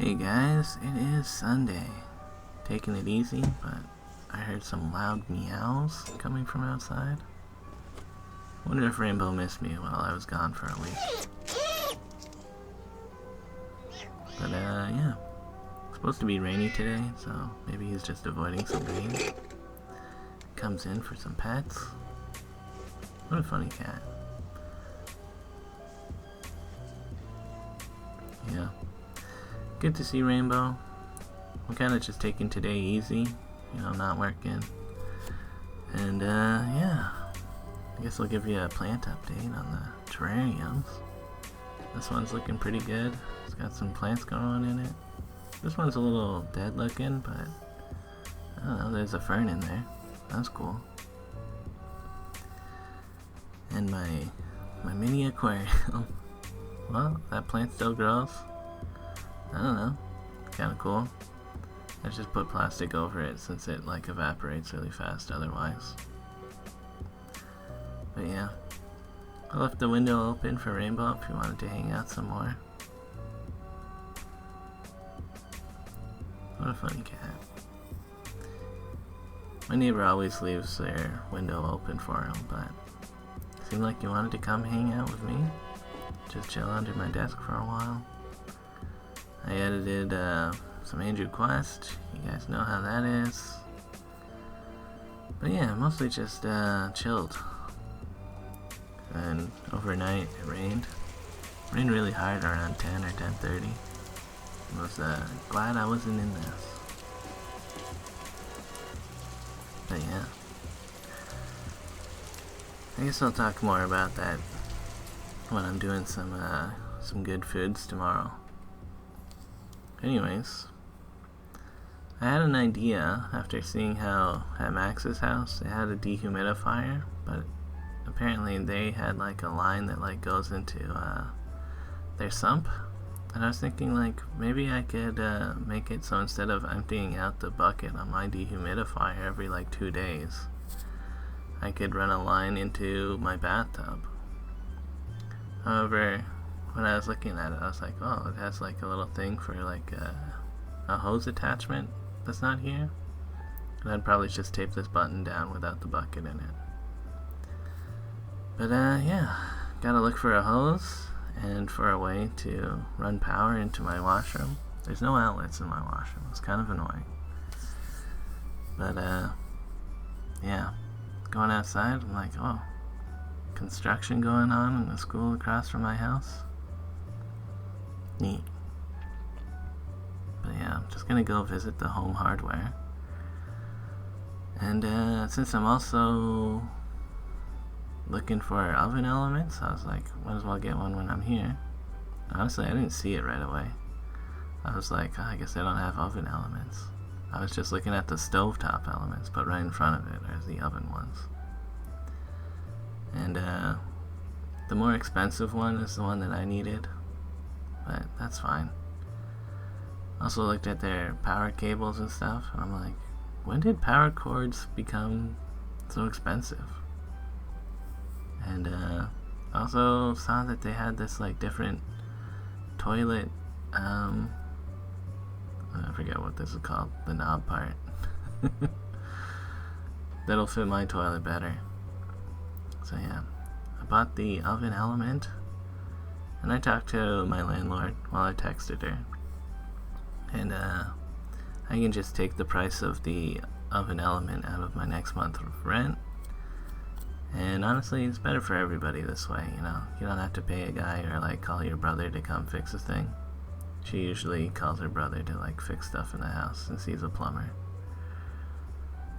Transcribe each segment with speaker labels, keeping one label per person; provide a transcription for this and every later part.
Speaker 1: Hey guys, it is Sunday. Taking it easy, but I heard some loud meows coming from outside. Wonder if Rainbow missed me while I was gone for a week. But yeah. It's supposed to be rainy today, so maybe he's just avoiding some rain. Comes in for some pets. What a funny cat. Yeah. Good to see Rainbow. I'm kind of just taking today easy, not working. And yeah, I guess I'll give you a plant update on the terrariums. This one's looking pretty good. It's got some plants going on in it. This one's a little dead looking, but I don't know, there's a fern in there. That's cool. And my mini aquarium. Well, that plant still grows. I don't know. Kind of cool. I just put plastic over it since it evaporates really fast otherwise. But yeah. I left the window open for Rainbow if he wanted to hang out some more. What a funny cat. My neighbor always leaves their window open for him, but it seemed like he wanted to come hang out with me. Just chill under my desk for a while. I edited some Andrew Quest. You guys know how that is. But yeah, mostly just chilled. And overnight it rained. It rained really hard around 10 or 10:30. I was glad I wasn't in this. But yeah. I guess I'll talk more about that when I'm doing some good foods tomorrow. Anyways, I had an idea after seeing how at Max's house they had a dehumidifier, but apparently they had a line that goes into their sump. And I was thinking maybe I could make it so instead of emptying out the bucket on my dehumidifier every 2 days, I could run a line into my bathtub. However, when I was looking at it, I was like, oh, it has a little thing for a hose attachment that's not here. And I'd probably just tape this button down without the bucket in it. But yeah, gotta look for a hose and for a way to run power into my washroom. There's no outlets in my washroom. It's kind of annoying. But yeah, going outside, I'm like, oh, construction going on in the school across from my house. Neat. But yeah, I'm just gonna go visit the home hardware. And since I'm also looking for oven elements, I was like, might as well get one when I'm here. Honestly, I didn't see it right away. I was like, oh, I guess they don't have oven elements. I was just looking at the stovetop elements, but right in front of it are the oven ones. And the more expensive one is the one that I needed, but that's fine. Also looked at their power cables and stuff, and I'm like, when did power cords become so expensive? And also saw that they had this different toilet, I forget what this is called, the knob part. That'll fit my toilet better. So yeah, I bought the oven element, and I talked to my landlord while I texted her. And I can just take the price of the oven element out of my next month's rent. And honestly, it's better for everybody this way, You don't have to pay a guy or call your brother to come fix a thing. She usually calls her brother to fix stuff in the house since he's a plumber.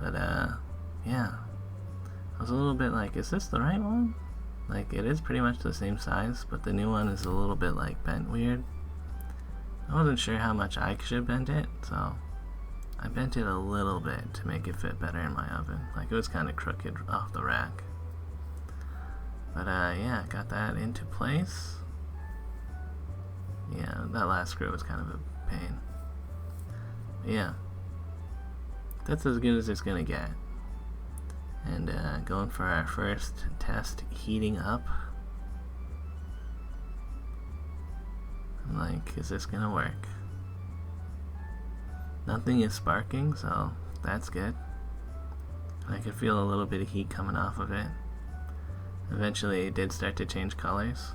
Speaker 1: But yeah. I was a little bit is this the right one? It is pretty much the same size, but the new one is a little bit bent weird. I wasn't sure how much I should bend it, so I bent it a little bit to make it fit better in my oven. It was kind of crooked off the rack. But yeah, got that into place. Yeah, that last screw was kind of a pain. But yeah, that's as good as it's gonna get. And going for our first test, heating up. I'm like, is this gonna work? Nothing is sparking, so that's good. I could feel a little bit of heat coming off of it. Eventually it did start to change colors.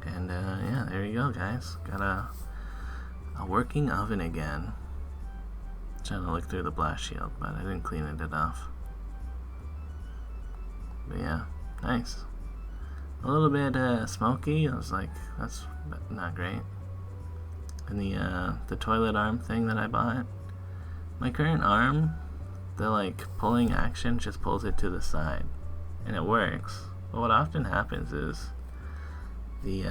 Speaker 1: And yeah, there you go, guys. Got a working oven again. Trying to look through the blast shield, but I didn't clean it off. But yeah, nice. A little bit smoky. I was like, that's not great. And the toilet arm thing that I bought, my current arm, the like pulling action just pulls it to the side, and it works. But what often happens is the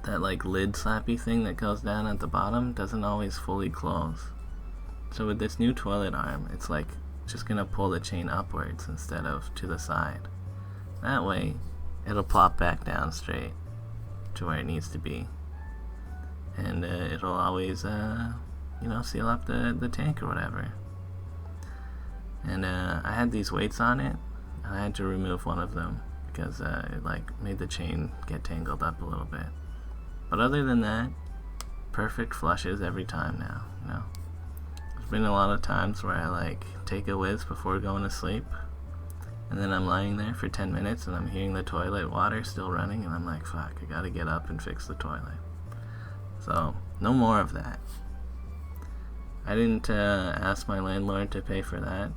Speaker 1: that like lid slappy thing that goes down at the bottom doesn't always fully close. So with this new toilet arm, it's like just gonna pull the chain upwards instead of to the side. That way, it'll plop back down straight to where it needs to be, and it'll always, seal up the tank or whatever. And I had these weights on it, and I had to remove one of them because it like made the chain get tangled up a little bit. But other than that, perfect flushes every time now. There's been a lot of times where I like take a whiz before going to sleep, and then I'm lying there for 10 minutes and I'm hearing the toilet water still running, and I'm like, fuck, I gotta get up and fix the toilet. So, no more of that. I didn't ask my landlord to pay for that,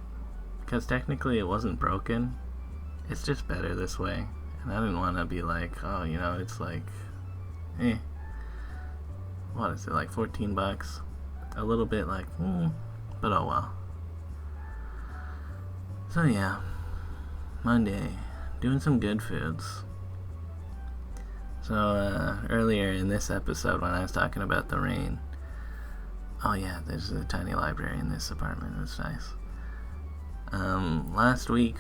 Speaker 1: because technically it wasn't broken. It's just better this way. And I didn't want to be like, oh, it's like, what is it, like 14 bucks? A little bit like, but oh well. So yeah, Monday, doing some good foods. So earlier in this episode when I was talking about the rain, oh yeah, there's a tiny library in this apartment, it's nice. Last week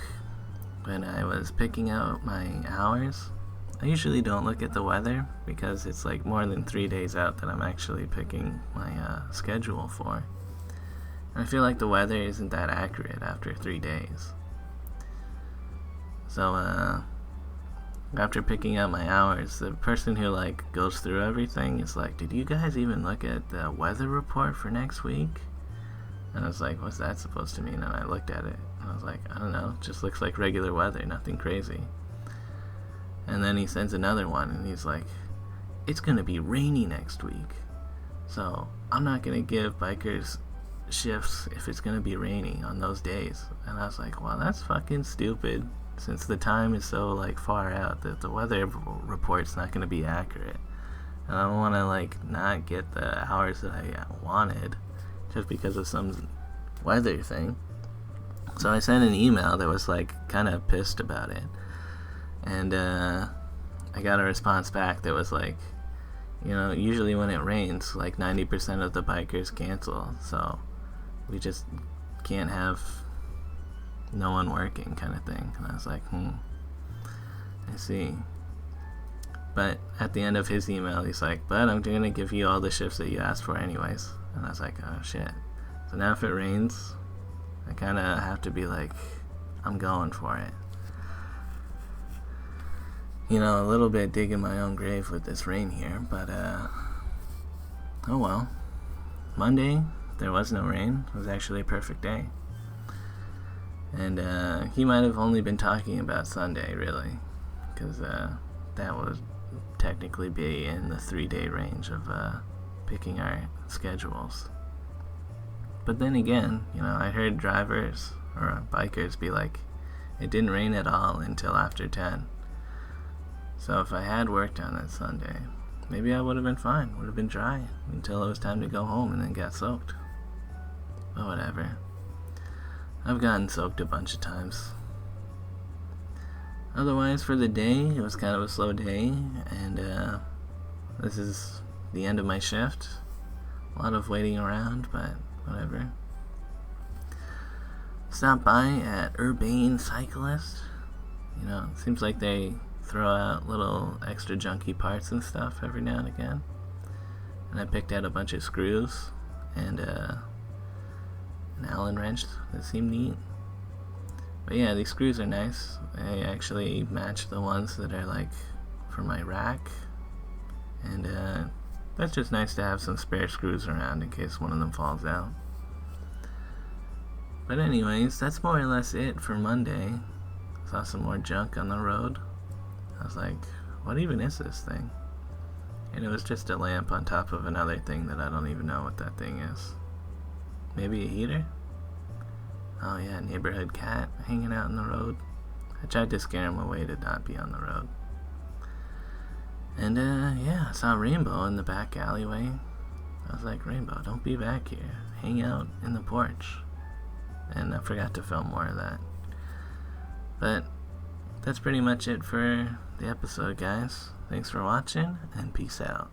Speaker 1: when I was picking out my hours, I usually don't look at the weather because it's like more than 3 days out that I'm actually picking my schedule for. And I feel like the weather isn't that accurate after 3 days. So after picking out my hours, the person who like goes through everything is like, did you guys even look at the weather report for next week? And I was like, what's that supposed to mean? And I looked at it and I was like, I don't know, it just looks like regular weather, nothing crazy. And then he sends another one and he's like, it's gonna be rainy next week, so I'm not gonna give bikers shifts if it's gonna be rainy on those days. And I was like, well, that's fucking stupid, since the time is so like far out that the weather report's not gonna be accurate. And I don't wanna like not get the hours that I wanted just because of some weather thing. So I sent an email that was like kind of pissed about it. And I got a response back that was like, usually when it rains, like 90% of the bikers cancel, so we just can't have no one working kind of thing. And I was like, I see. But at the end of his email, he's like, but I'm going to give you all the shifts that you asked for anyways. And I was like, oh shit. So now if it rains, I kind of have to be like, I'm going for it. A little bit digging my own grave with this rain here, but oh well. Monday, there was no rain. It was actually a perfect day. And he might have only been talking about Sunday, really, because that would technically be in the 3-day range of picking our schedules. But then again, I heard drivers or bikers be like, it didn't rain at all until after 10. So if I had worked on that Sunday, maybe I would have been fine, would have been dry until it was time to go home and then got soaked. But whatever. I've gotten soaked a bunch of times. Otherwise, for the day, it was kind of a slow day, and this is the end of my shift. A lot of waiting around, but whatever. Stopped by at Urgyen Cyclist. It seems like they throw out little extra junky parts and stuff every now and again. And I picked out a bunch of screws and an Allen wrench that seemed neat. But yeah, these screws are nice. They actually match the ones that are like for my rack. And that's just nice to have some spare screws around in case one of them falls out. But anyways, that's more or less it for Monday. Saw some more junk on the road. I was like, what even is this thing? And it was just a lamp on top of another thing that I don't even know what that thing is. Maybe a heater? Oh yeah, neighborhood cat hanging out in the road. I tried to scare him away to not be on the road. And yeah, I saw Rainbow in the back alleyway. I was like, Rainbow, don't be back here. Hang out in the porch. And I forgot to film more of that. But that's pretty much it for the episode, guys. Thanks for watching, and peace out.